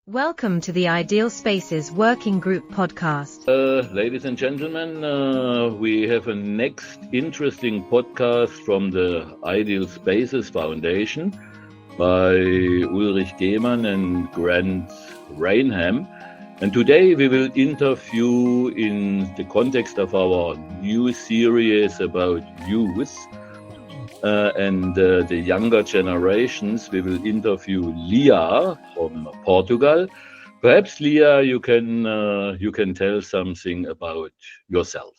Welcome to the Ideal Spaces Working Group podcast. Ladies and gentlemen, we have a next interesting podcast from the Ideal Spaces Foundation by Ulrich Gehmann and Grant Rainham. And today we will interview in the context of our new series about youth and the younger generations. We will interview Lia from Portugal. Perhaps Lia, you can tell something about yourself.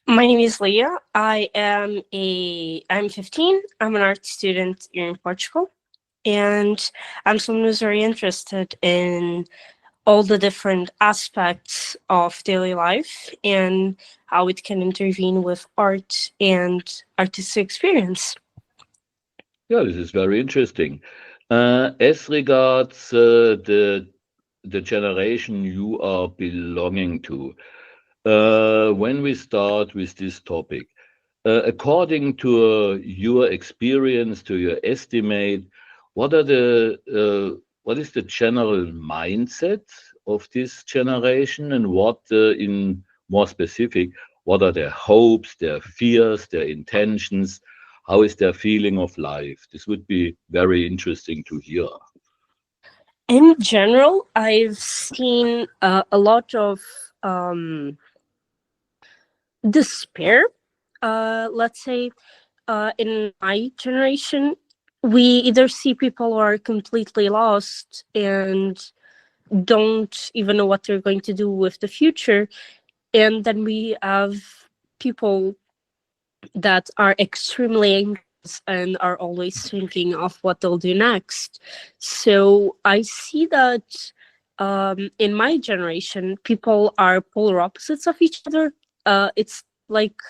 My name is Lia. I'm 15. I'm an art student here in Portugal, and I'm someone who's very interested in all the different aspects of daily life and how it can intervene with art and artistic experience. Yeah, this is very interesting. As regards the generation you are belonging to, when we start with this topic, according to your experience, to your estimate, what is the general mindset of this generation, and what, in more specific, what are their hopes, their fears, their intentions? How is their feeling of life? This would be very interesting to hear. In general, I've seen a lot of despair, let's say. In my generation, we either see people who are completely lost and don't even know what they're going to do with the future, and then we have people that are extremely anxious and are always thinking of what they'll do next. So I see that in my generation, people are polar opposites of each other. It's like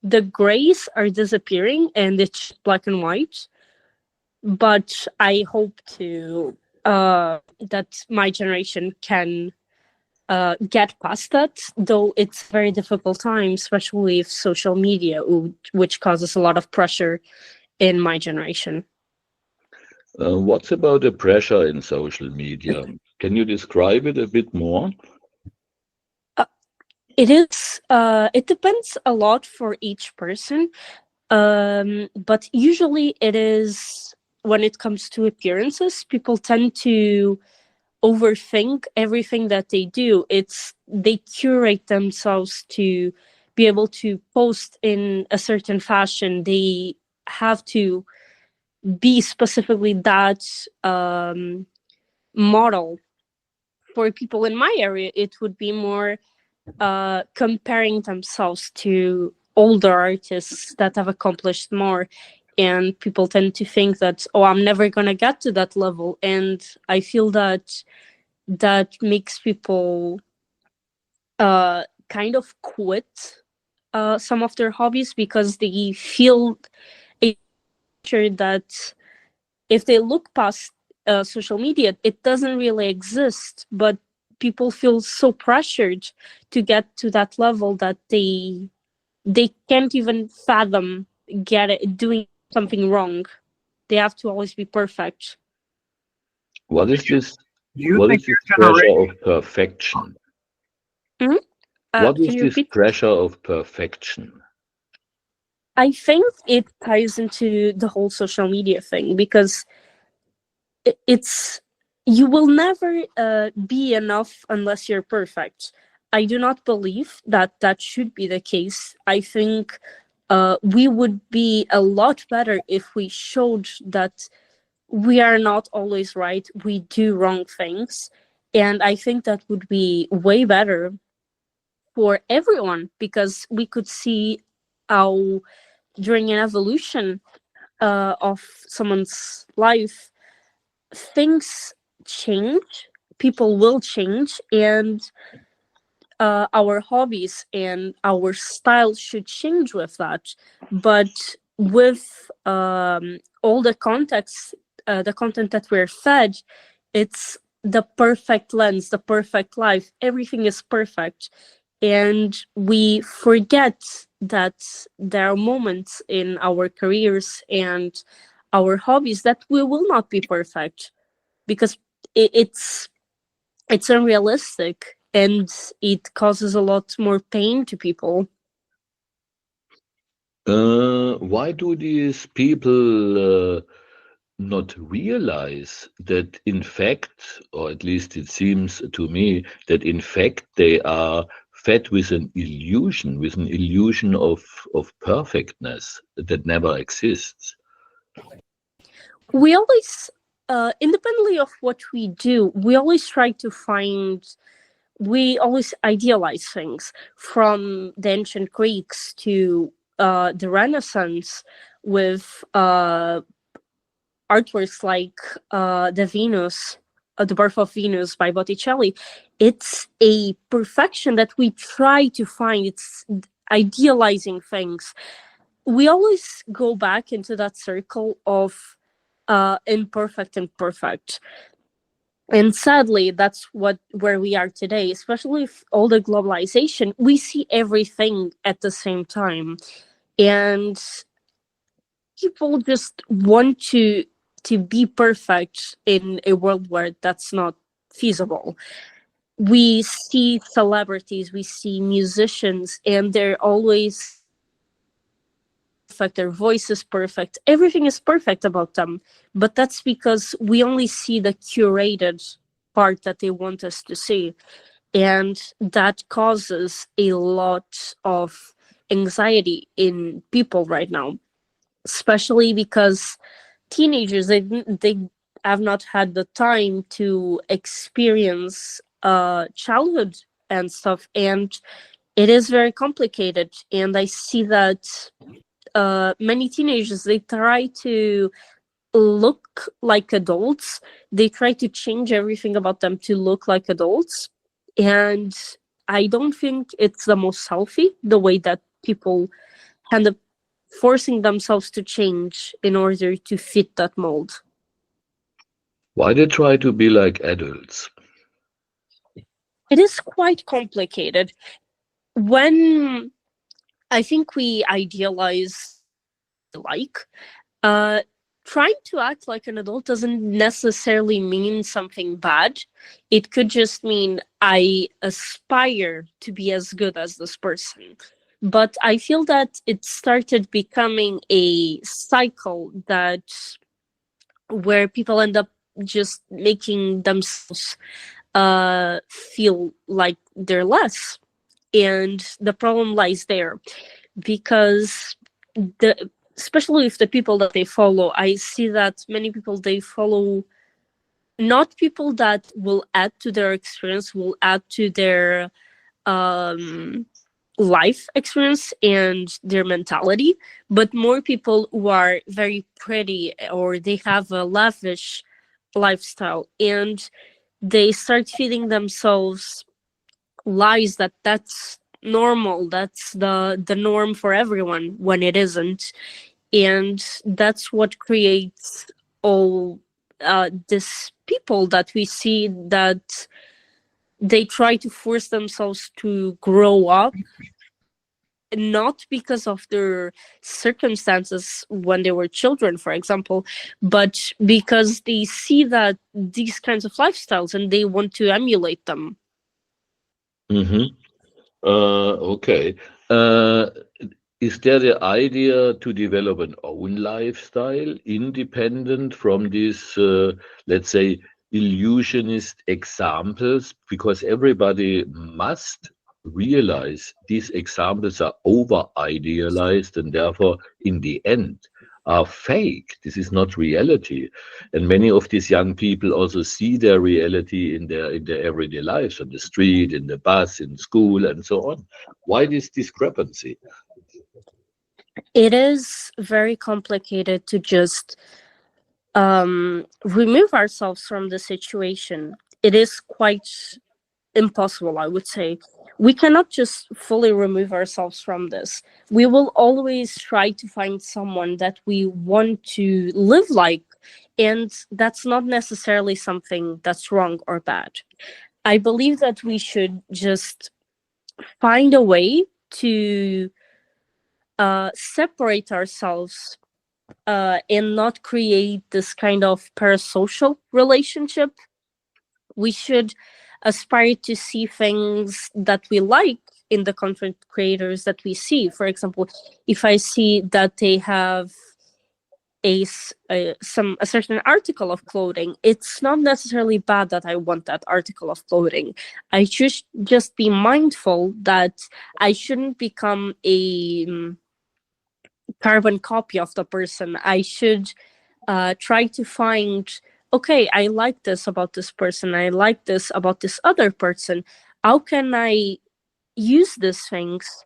the grays are disappearing and it's black and white. But I hope to that my generation can get past that, though it's a very difficult time, especially with social media, which causes a lot of pressure in my generation. What's about the pressure in social media? Can you describe it a bit more? It depends a lot for each person, but usually it is when it comes to appearances, people tend to overthink everything that they do. They curate themselves to be able to post in a certain fashion. They have to be specifically that model. For people in my area, it would be more comparing themselves to older artists that have accomplished more, and people tend to think that, oh, I'm never going to get to that level. And I feel that makes people kind of quit some of their hobbies, because they feel sure that if they look past social media, it doesn't really exist, but people feel so pressured to get to that level that they can't even fathom doing something wrong. They have to always be perfect. What is this? You What think is this your pressure generation? of perfection? Can What is you this repeat? pressure of perfection? I think it ties into the whole social media thing, because it's you will never be enough unless you're perfect. I do not believe that should be the case. I think we would be a lot better if we showed that we are not always right. We do wrong things. And I think that would be way better for everyone, because we could see how during an evolution of someone's life, things change, people will change, and our hobbies and our style should change with that. But with all the context, the content that we're fed, it's the perfect lens, the perfect life. Everything is perfect. And we forget that there are moments in our careers and our hobbies that we will not be perfect, because it's unrealistic, and it causes a lot more pain to people. Why do these people not realize that in fact, or at least it seems to me, that in fact they are fed with an illusion of perfectness that never exists? We always, independently of what we do, we always try to find, we always idealize things, from the ancient Greeks to the Renaissance, with artworks like the Venus, the Birth of Venus by Botticelli. It's a perfection that we try to find. It's idealizing things. We always go back into that circle of imperfect and perfect. And sadly, that's where we are today, especially with all the globalization. We see everything at the same time. And people just want to be perfect in a world where that's not feasible. We see celebrities, we see musicians, and they're always perfect, their voice is perfect, everything is perfect about them. But that's because we only see the curated part that they want us to see, and that causes a lot of anxiety in people right now, especially because teenagers, they have not had the time to experience childhood and stuff, and it is very complicated. And I see that many teenagers, they try to look like adults, they try to change everything about them to look like adults, and I don't think it's the most healthy, the way that people end up forcing themselves to change in order to fit that mold. Why they try to be like adults? It is quite complicated. When I think we idealize like, uh, trying to act like an adult doesn't necessarily mean something bad. It could just mean I aspire to be as good as this person. But I feel that it started becoming a cycle that where people end up just making themselves feel like they're less. And the problem lies there, because the especially with the people that they follow, I see that many people, they follow not people that will add to their experience, will add to their um life experience and their mentality, but more people who are very pretty, or they have a lavish lifestyle, and they start feeding themselves lies that that's normal, that's the norm for everyone, when it isn't. And that's what creates all this people that we see, that they try to force themselves to grow up, not because of their circumstances when they were children, for example, but because they see that these kinds of lifestyles and they want to emulate them. Hmm. Okay. Uh, is there the idea to develop an own lifestyle independent from these, let's say, illusionist examples? Because everybody must realize these examples are over idealized and therefore, in the end, are fake. This is not reality. And many of these young people also see their reality in their everyday lives, on the street, in the bus, in school, and so on. Why this discrepancy? It is very complicated to just remove ourselves from the situation. It is quite impossible, I would say. We cannot just fully remove ourselves from this. We will always try to find someone that we want to live like, and that's not necessarily something that's wrong or bad. I believe that we should just find a way to separate ourselves and not create this kind of parasocial relationship. We should aspire to see things that we like in the content creators that we see. For example, if I see that they have a certain article of clothing, it's not necessarily bad that I want that article of clothing. I should just be mindful that I shouldn't become a carbon copy of the person. I should try to find, okay, I like this about this person, I like this about this other person. How can I use these things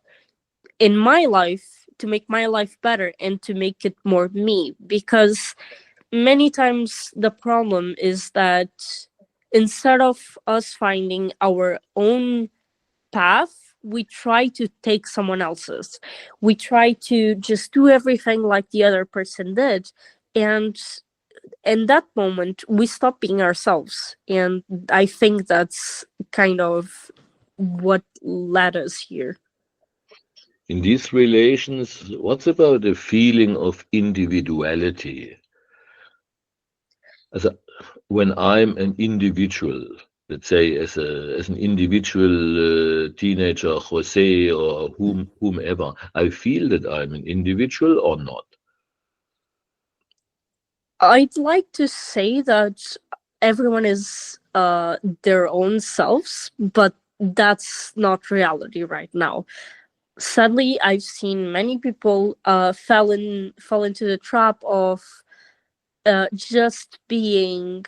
in my life to make my life better and to make it more me? Because many times the problem is that instead of us finding our own path, we try to take someone else's. We try to just do everything like the other person did. And in that moment, we stop being ourselves. And I think that's kind of what led us here. In these relations, what's about the feeling of individuality? As a, when I'm an individual, let's say as an individual teenager, Jose or whomever, I feel that I'm an individual or not. I'd like to say that everyone is their own selves, but that's not reality right now. Sadly, I've seen many people fall into the trap of just being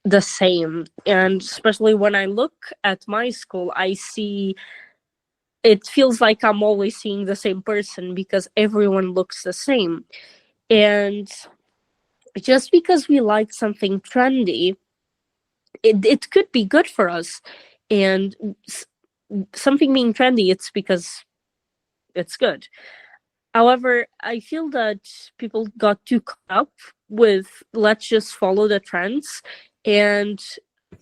the same. And especially when I look at my school, I see it feels like I'm always seeing the same person because everyone looks the same. And just because we like something trendy, it could be good for us. And something being trendy, it's because it's good. However, I feel that people got too caught up with let's just follow the trends, and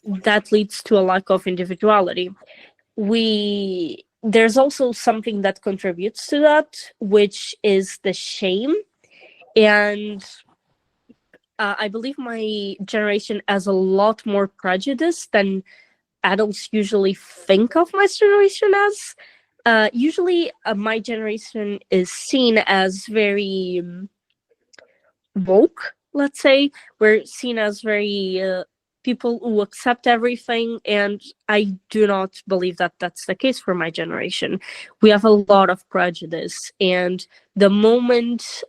that leads to a lack of individuality. There's also something that contributes to that, which is the shame. And I believe my generation has a lot more prejudice than adults usually think of my generation as. Usually, my generation is seen as very woke, let's say. We're seen as very people who accept everything, and I do not believe that that's the case for my generation. We have a lot of prejudice, and the moment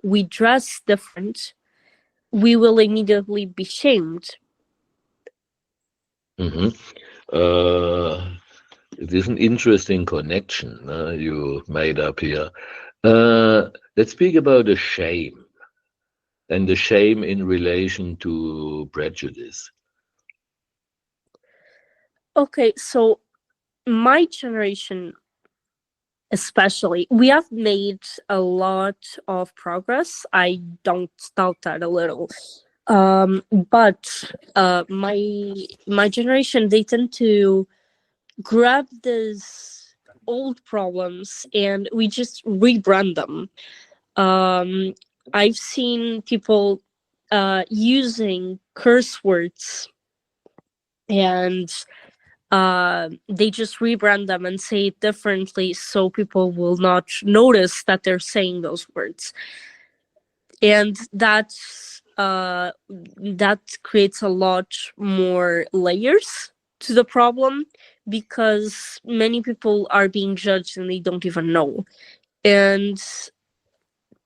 we dress different, we will immediately be shamed. Hmm. It is an interesting connection you made up here. Let's speak about the shame and the shame in relation to prejudice. Okay, so my generation especially, we have made a lot of progress. I don't doubt that a little. But my generation, they tend to grab these old problems and we just rebrand them. I've seen people using curse words, and they just rebrand them and say it differently so people will not notice that they're saying those words. And that creates a lot more layers to the problem, because many people are being judged and they don't even know. And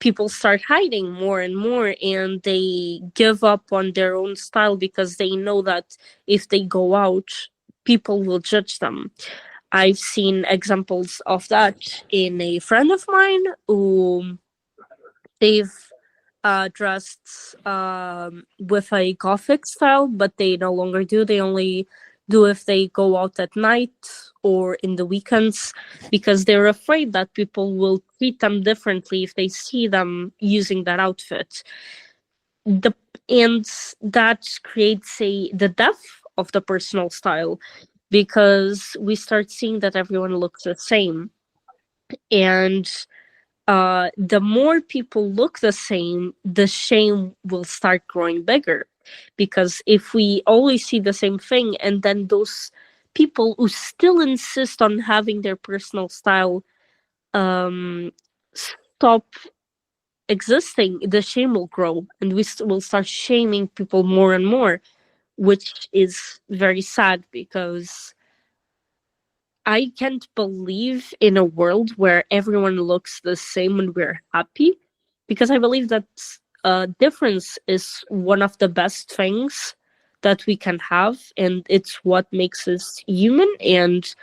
people start hiding more and more, and they give up on their own style because they know that if they go out, people will judge them. I've seen examples of that in a friend of mine who they've dressed with a gothic style, but they no longer do. They only do if they go out at night or in the weekends, because they're afraid that people will treat them differently if they see them using that outfit. And that creates the death of the personal style, because we start seeing that everyone looks the same. And the more people look the same, the shame will start growing bigger. Because if we always see the same thing, and then those people who still insist on having their personal style stop existing, the shame will grow, and we will start shaming people more and more, which is very sad, because I can't believe in a world where everyone looks the same when we're happy, because I believe that difference is one of the best things that we can have, and it's what makes us human, and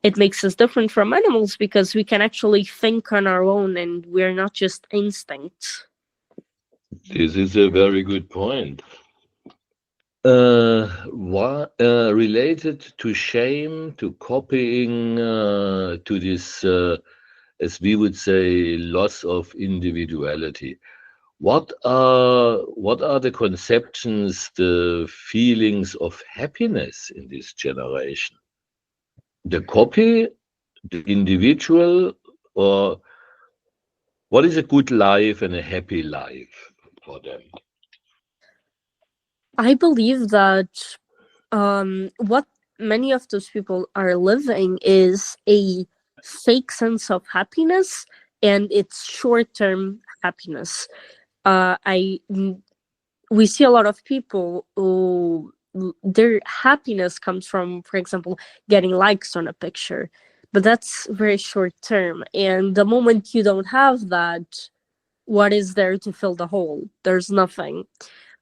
it makes us different from animals, because we can actually think on our own and we're not just instincts. This is a very good point. Related to shame, to copying, to this, as we would say, loss of individuality. What are the conceptions, the feelings of happiness in this generation? The copy, the individual, or what is a good life and a happy life for them? I believe that what many of those people are living is a fake sense of happiness, and it's short-term happiness. We see a lot of people who their happiness comes from, for example, getting likes on a picture, but that's very short term. And the moment you don't have that, what is there to fill the hole? There's nothing.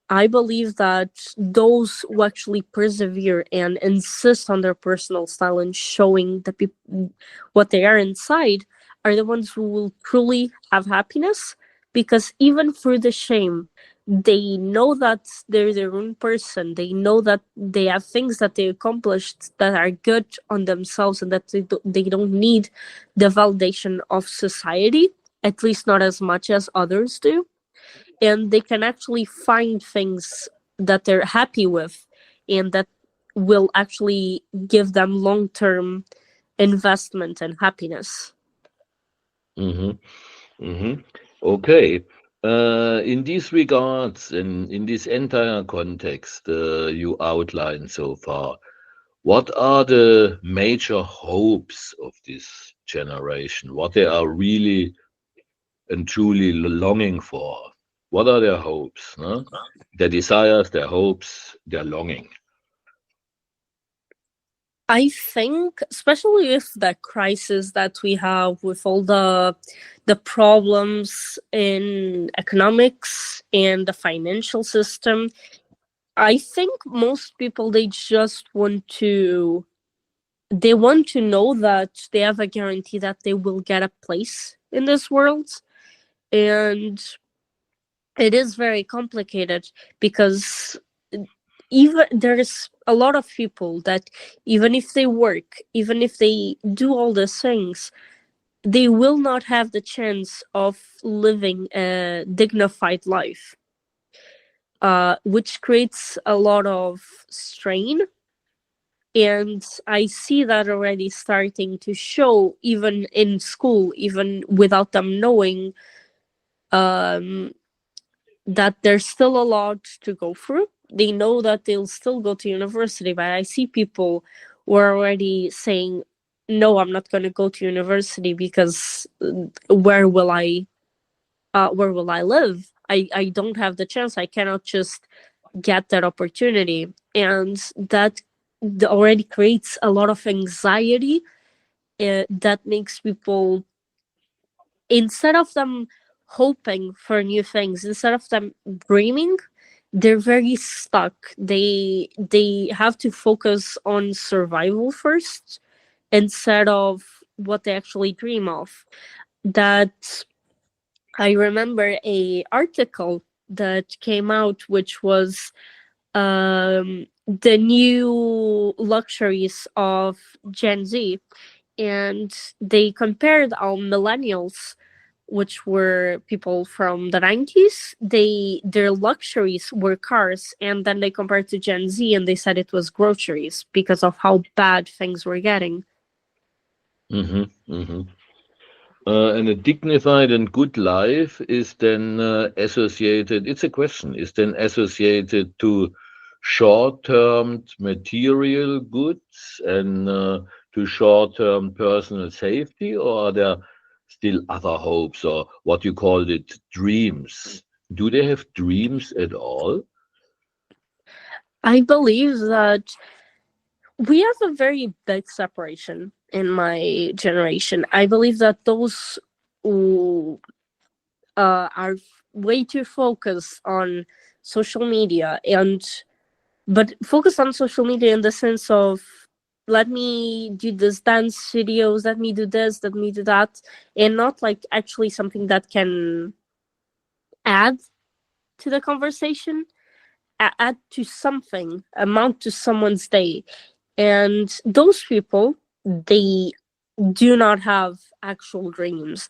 I believe that those who actually persevere and insist on their personal style and showing the people what they are inside are the ones who will truly have happiness, because even through the shame, they know that they're their own person. They know that they have things that they accomplished that are good on themselves, and that they don't need the validation of society, at least not as much as others do, and they can actually find things that they're happy with and that will actually give them long-term investment and happiness. Mm-hmm. Mm-hmm. Okay. In these regards, and in this entire context you outlined so far, what are the major hopes of this generation? What they are really and truly longing for? What are their hopes? Huh? Their desires, their hopes, their longing. I think, especially with the crisis that we have, with all the problems in economics and the financial system, I think most people, they just want to know that they have a guarantee that they will get a place in this world. And it is very complicated, because even there's a lot of people that, even if they work, even if they do all these things, they will not have the chance of living a dignified life, which creates a lot of strain. And I see that already starting to show, even in school, even without them knowing, that there's still a lot to go through. They know that they'll still go to university, but I see people who are already saying, no, I'm not going to go to university, because where will I live? I don't have the chance. I cannot just get that opportunity. And that already creates a lot of anxiety, that makes people, instead of them hoping for new things, instead of them dreaming, they're very stuck. They have to focus on survival first, instead of what they actually dream of. That I remember a article that came out, which was the new luxuries of Gen Z, and they compared our millennials, which were people from the 90s. Their luxuries were cars, and then they compared to Gen Z, and they said it was groceries, because of how bad things were getting. Mm-hmm. Mm-hmm. And a dignified and good life is then associated, it's a question, is then associated to short-term material goods and to short-term personal safety, or are there still other hopes, or what you called it, dreams? Do they have dreams at all? I believe that we have a very big separation in my generation. I believe that those who are way too focused on social media, and but focus on social media in the sense of, let me do this dance videos, let me do this, let me do that, and not like actually something that can add to the conversation, add to something, amount to someone's day. And those people, they do not have actual dreams.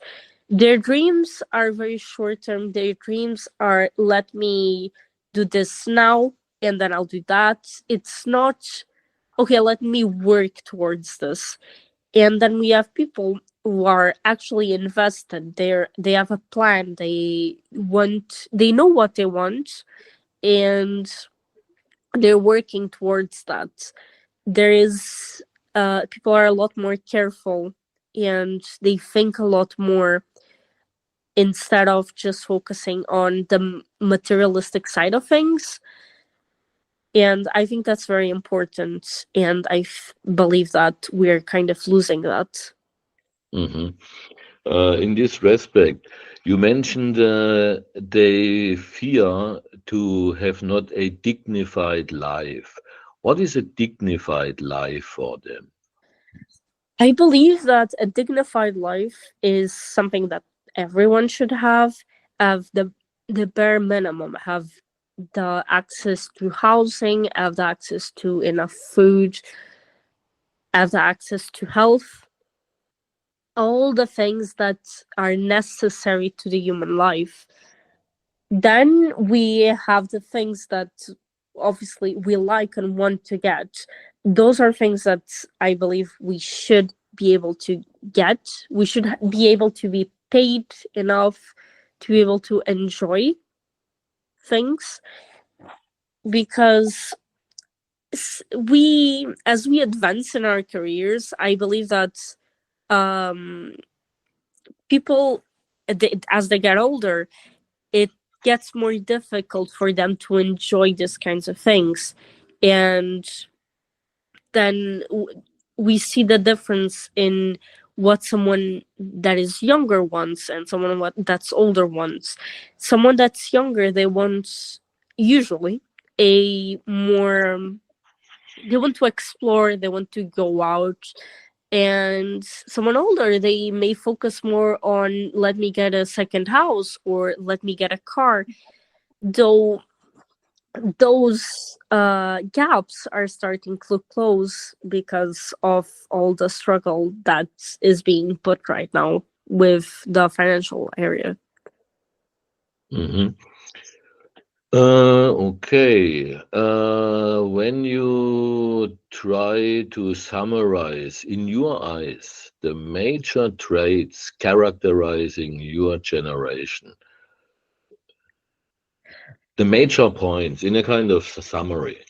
Their dreams are very short term. Their dreams are, let me do this now and then I'll do that. It's not, okay, let me work towards this. And then we have people who are actually invested. They have a plan. They know what they want, and they're working towards that. There is people are a lot more careful, and they think a lot more instead of just focusing on the materialistic side of things. And I think that's very important, and believe that we're kind of losing that. Hmm. In this respect, you mentioned they fear to have not a dignified life. What is a dignified life for them? I believe that a dignified life is something that everyone should have the bare minimum, have the access to housing, have the access to enough food, have the access to health, all the things that are necessary to the human life. Then we have the things that obviously we like and want to get. Those are things that I believe we should be able to get. We should be able to be paid enough to be able to enjoy things, because as we advance in our careers, I believe that um people, as they get older, it gets more difficult for them to enjoy these kinds of things. And then we see the difference in what someone that is younger wants and someone that's older wants. Someone that's younger, they want usually a more, they want to explore, they want to go out. And someone older, they may focus more on, let me get a second house or let me get a car. Though those gaps are starting to close because of all the struggle that is being put right now with the financial area. Hmm. Okay. When you try to summarize, in your eyes, the major traits characterizing your generation, the major points in a kind of summary.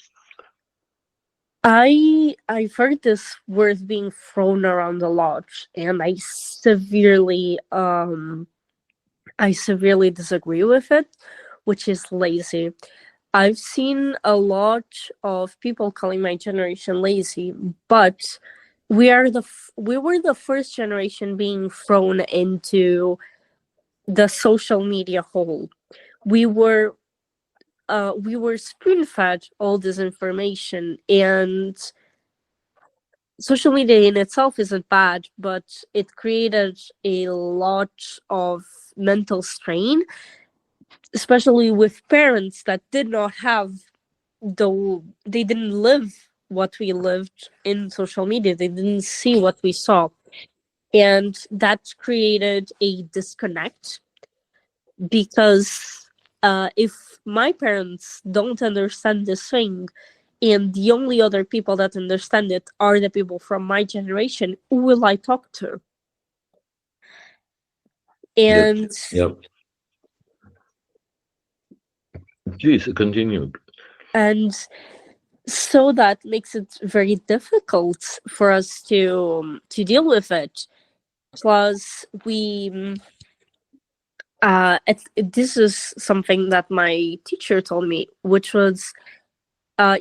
I've heard this word being thrown around a lot, and I severely disagree with it, which is lazy. I've seen a lot of people calling my generation lazy, but we were the first generation being thrown into the social media hole. We were we were spoon fed all this information, and social media in itself isn't bad, but it created a lot of mental strain, especially with parents that did not have they didn't live what we lived in social media. They didn't see what we saw, and that created a disconnect, because if my parents don't understand this thing, and the only other people that understand it are the people from my generation, who will I talk to? And Yeah. Please continue. and so that makes it very difficult for us to deal with it. Plus, this is something that my teacher told me, which was,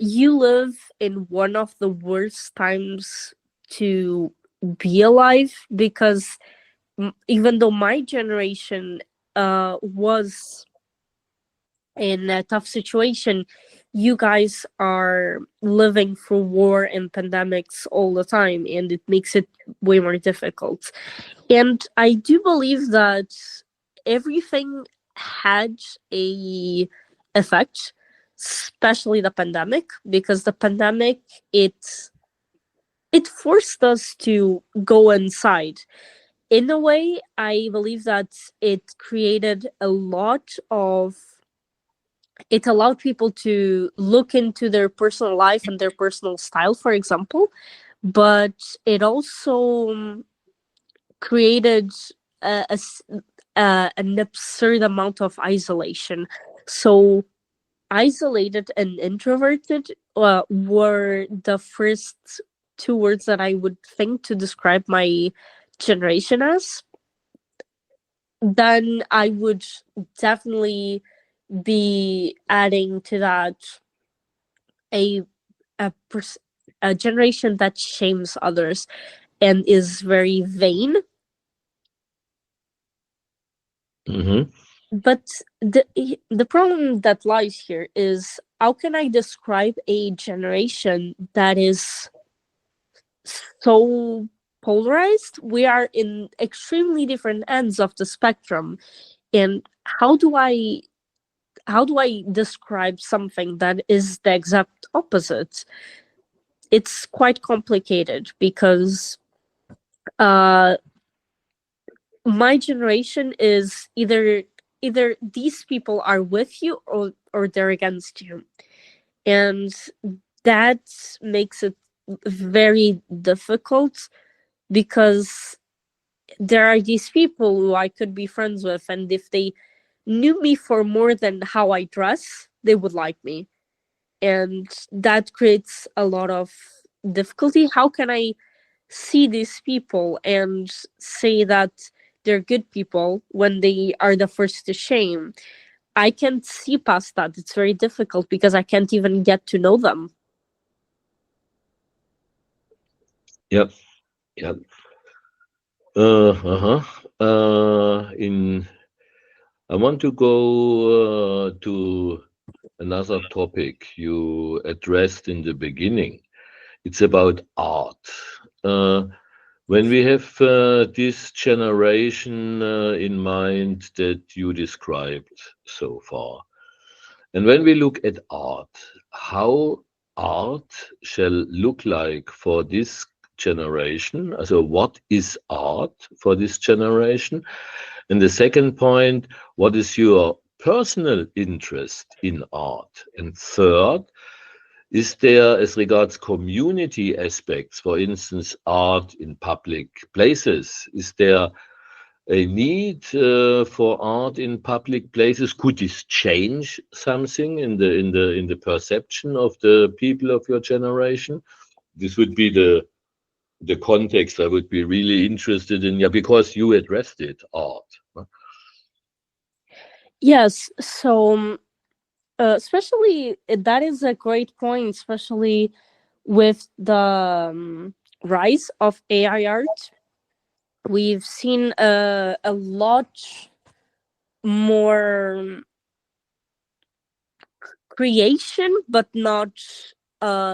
you live in one of the worst times to be alive, because even though my generation was in a tough situation, you guys are living through war and pandemics all the time, and it makes it way more difficult. And I do believe that everything had a effect, especially the pandemic, because the pandemic, it forced us to go inside. In a way, I believe that it allowed people to look into their personal life and their personal style, for example, but it also created an absurd amount of isolation. So isolated and introverted were the first two words that I would think to describe my generation as. Then I would definitely be adding to that a a generation that shames others and is very vain. Mm-hmm. But the problem that lies here is, how can I describe a generation that is so polarized? We are in extremely different ends of the spectrum, and how do I describe something that is the exact opposite? It's quite complicated, because uh my generation is either these people are with you, or they're against you, and that makes it very difficult, because there are these people who I could be friends with, and if they knew me for more than how I dress, they would like me, and that creates a lot of difficulty. How can I see these people and say that they're good people when they are the first to shame? I can't see past that. It's very difficult, because I can't even get to know them. Yep. Yep. Uh-huh. In I want to go to another topic you addressed in the beginning. It's about art. Uh, when we have this generation in mind that you described so far, and when we look at art, how art shall look like for this generation? So, what is art for this generation? And the second point, what is your personal interest in art? And third, is there, as regards community aspects, for instance, art in public places, is there a need for art in public places? Could this change something in the perception of the people of your generation? This would be the context I would be really interested in. Yeah, because you addressed it, art. Yes, so especially that is a great point, especially with the rise of AI art. We've seen a lot more creation, but not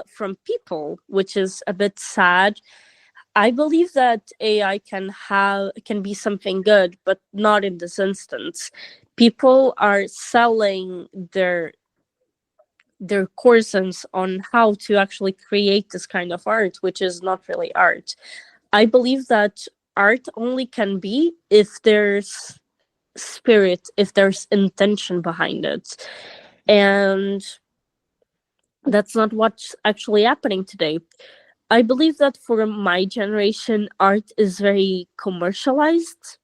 from people, which is a bit sad. I believe that AI can be something good, but not in this instance. People are selling their courses on how to actually create this kind of art, which is not really art. I believe that art only can be if there's spirit, if there's intention behind it. And that's not what's actually happening today. I believe that for my generation, art is very commercialized.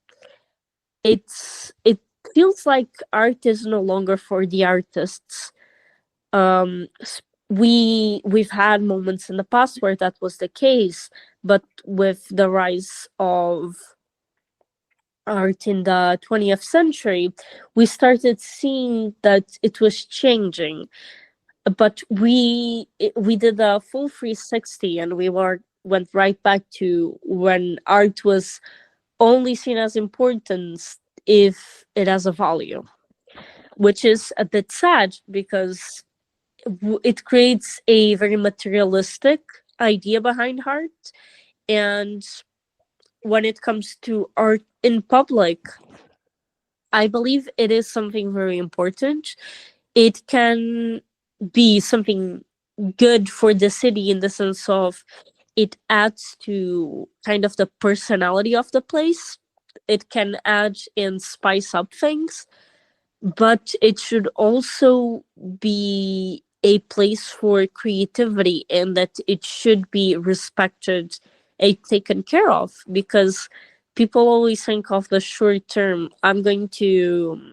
it feels like art is no longer for the artists. We've had moments in the past where that was the case, but with the rise of art in the 20th century, we started seeing that it was changing. But we did a full 360, and went right back to when art was only seen as important if it has a value, which is a bit sad because it creates a very materialistic idea behind art. And when it comes to art in public, I believe it is something very important. It can be something good for the city in the sense of it adds to kind of the personality of the place. It can add and spice up things, but it should also be a place for creativity, and that it should be respected and taken care of, because people always think of the short term. I'm going to,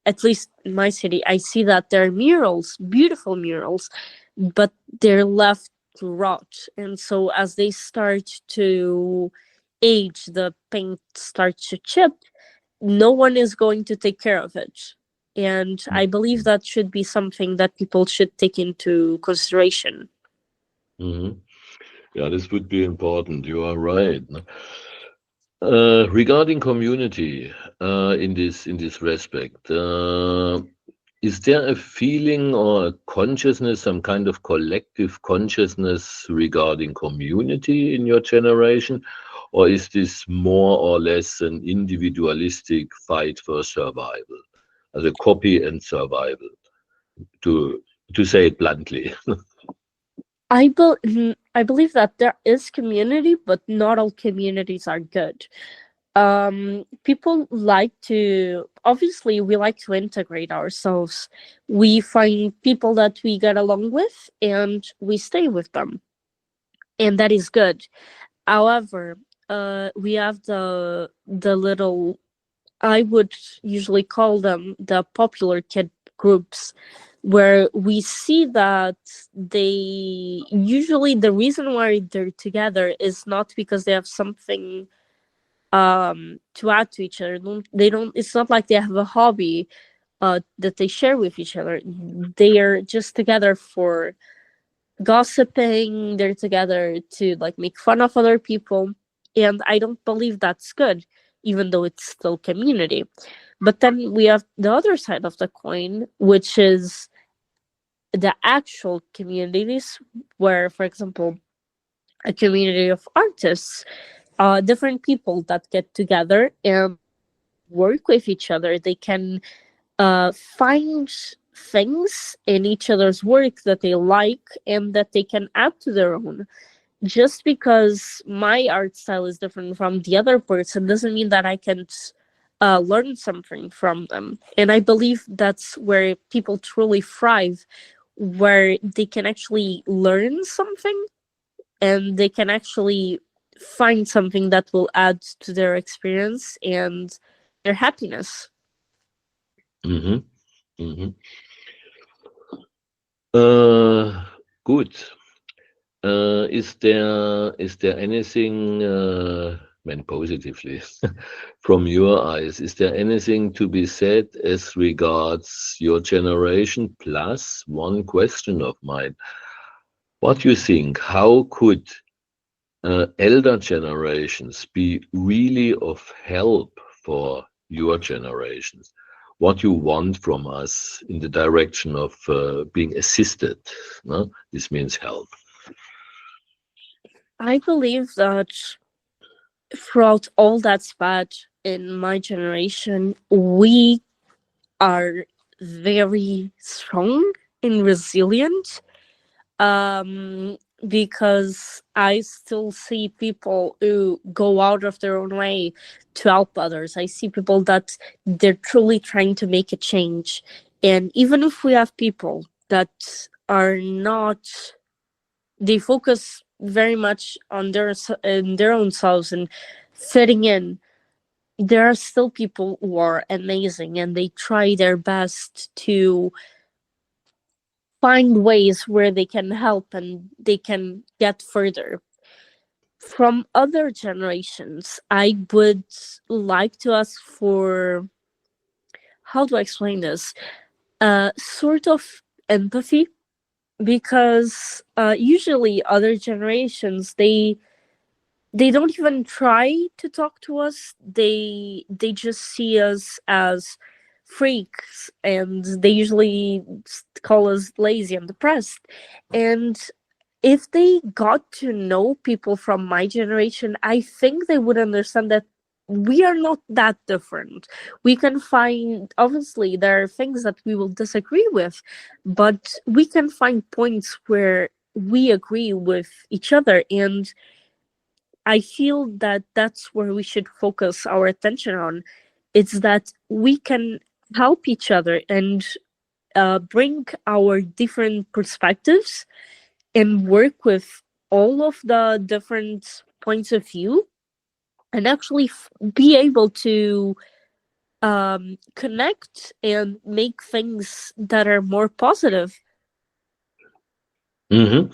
at least in my city, I see that there are murals, beautiful murals, but they're left to rot. And so as they start to age, the paint starts to chip, no one is going to take care of it. And I believe that should be something that people should take into consideration. Yeah, this would be important. You are right. Regarding community, in this respect, is there a feeling or a consciousness, some kind of collective consciousness regarding community in your generation, or is this more or less an individualistic fight for survival, as a copy and survival, to say it bluntly? I believe that there is community, but not all communities are good. People like to, obviously, we like to integrate ourselves. We find people that we get along with and we stay with them, and that is good. However, we have the little, I would usually call them the popular kid groups, where we see that they usually, the reason why they're together is not because they have something to add to each other. They don't, it's not like they have a hobby that they share with each other. They are just together for gossiping. They're together to like make fun of other people, and I don't believe that's good, even though it's still community. But then we have the other side of the coin, which is the actual communities, where, for example, a community of artists, different people that get together and work with each other. They can find things in each other's work that they like and that they can add to their own. Just because my art style is different from the other person doesn't mean that I can't learn something from them. And I believe that's where people truly thrive, where they can actually learn something and they can actually find something that will add to their experience and their happiness. Mhm, mhm. Good. Is there anything, when positively, from your eyes, is there anything to be said as regards your generation? Plus, one question of mine. What do you think? How could elder generations be really of help for your generations? What you want from us in the direction of being assisted? No? This means help. I believe that throughout all that's bad in my generation, we are very strong and resilient, because I still see people who go out of their own way to help others. I see people that they're truly trying to make a change. And even if we have people that are not, they focus very much on their own selves and fitting in, there are still people who are amazing and they try their best to find ways where they can help and they can get further. From other generations, I would like to ask for, how do I explain this? Sort of empathy, because usually other generations, they don't even try to talk to us. They just see us as freaks, and they usually call us lazy and depressed. And if they got to know people from my generation, I think they would understand that we are not that different. We can find, obviously, there are things that we will disagree with, but we can find points where we agree with each other. And I feel that that's where we should focus our attention on. It's that we can help each other and bring our different perspectives and work with all of the different points of view, and actually be able to connect and make things that are more positive. Mhm.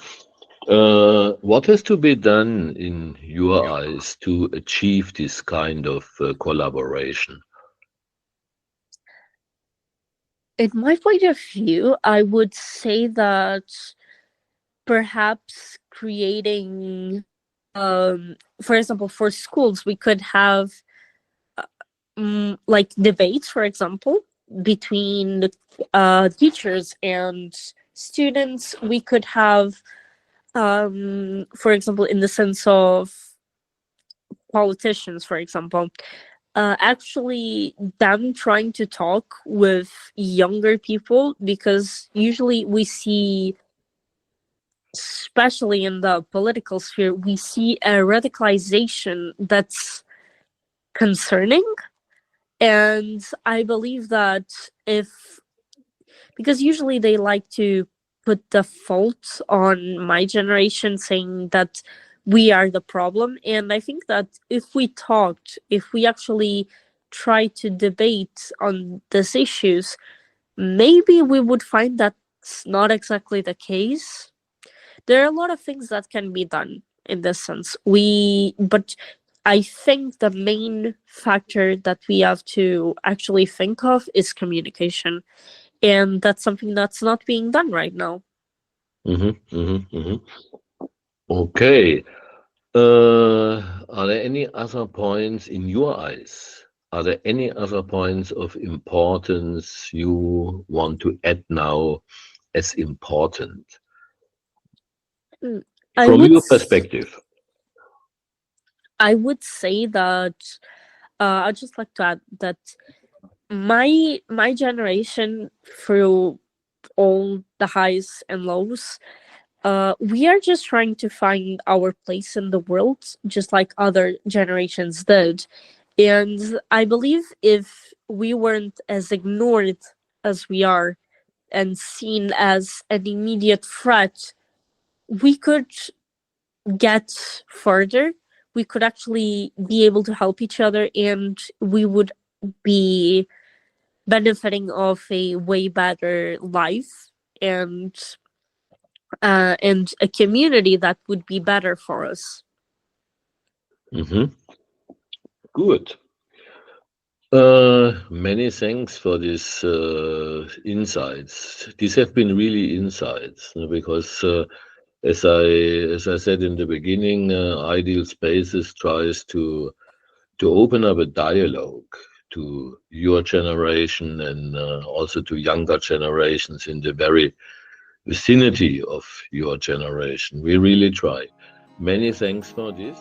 What has to be done in your eyes to achieve this kind of collaboration? In my point of view, I would say that perhaps creating, for example, for schools, we could have like debates, for example, between teachers and students. We could have, for example, in the sense of politicians, for example, actually them trying to talk with younger people, because usually we see, especially in the political sphere, we see a radicalization that's concerning. And I believe that if, because usually they like to put the fault on my generation, saying that we are the problem. And I think that if we talked, if we actually try to debate on these issues, maybe we would find that's not exactly the case. There are a lot of things that can be done in this sense. But I think the main factor that we have to actually think of is communication. And that's something that's not being done right now. Okay. Are there any other points in your eyes? Are there any other points of importance you want to add now as important I from would your perspective? I would say that I'd just like to add that my generation, through all the highs and lows, we are just trying to find our place in the world, just like other generations did. And I believe if we weren't as ignored as we are and seen as an immediate threat, we could get further. We could actually be able to help each other, and we would be benefiting of a way better life, and a community that would be better for us. Mm-hmm. Good. Many thanks for these insights. These have been really insights, because as I said in the beginning, Ideal Spaces tries to open up a dialogue to your generation and also to younger generations in the very vicinity of your generation. We really try. Many thanks for this.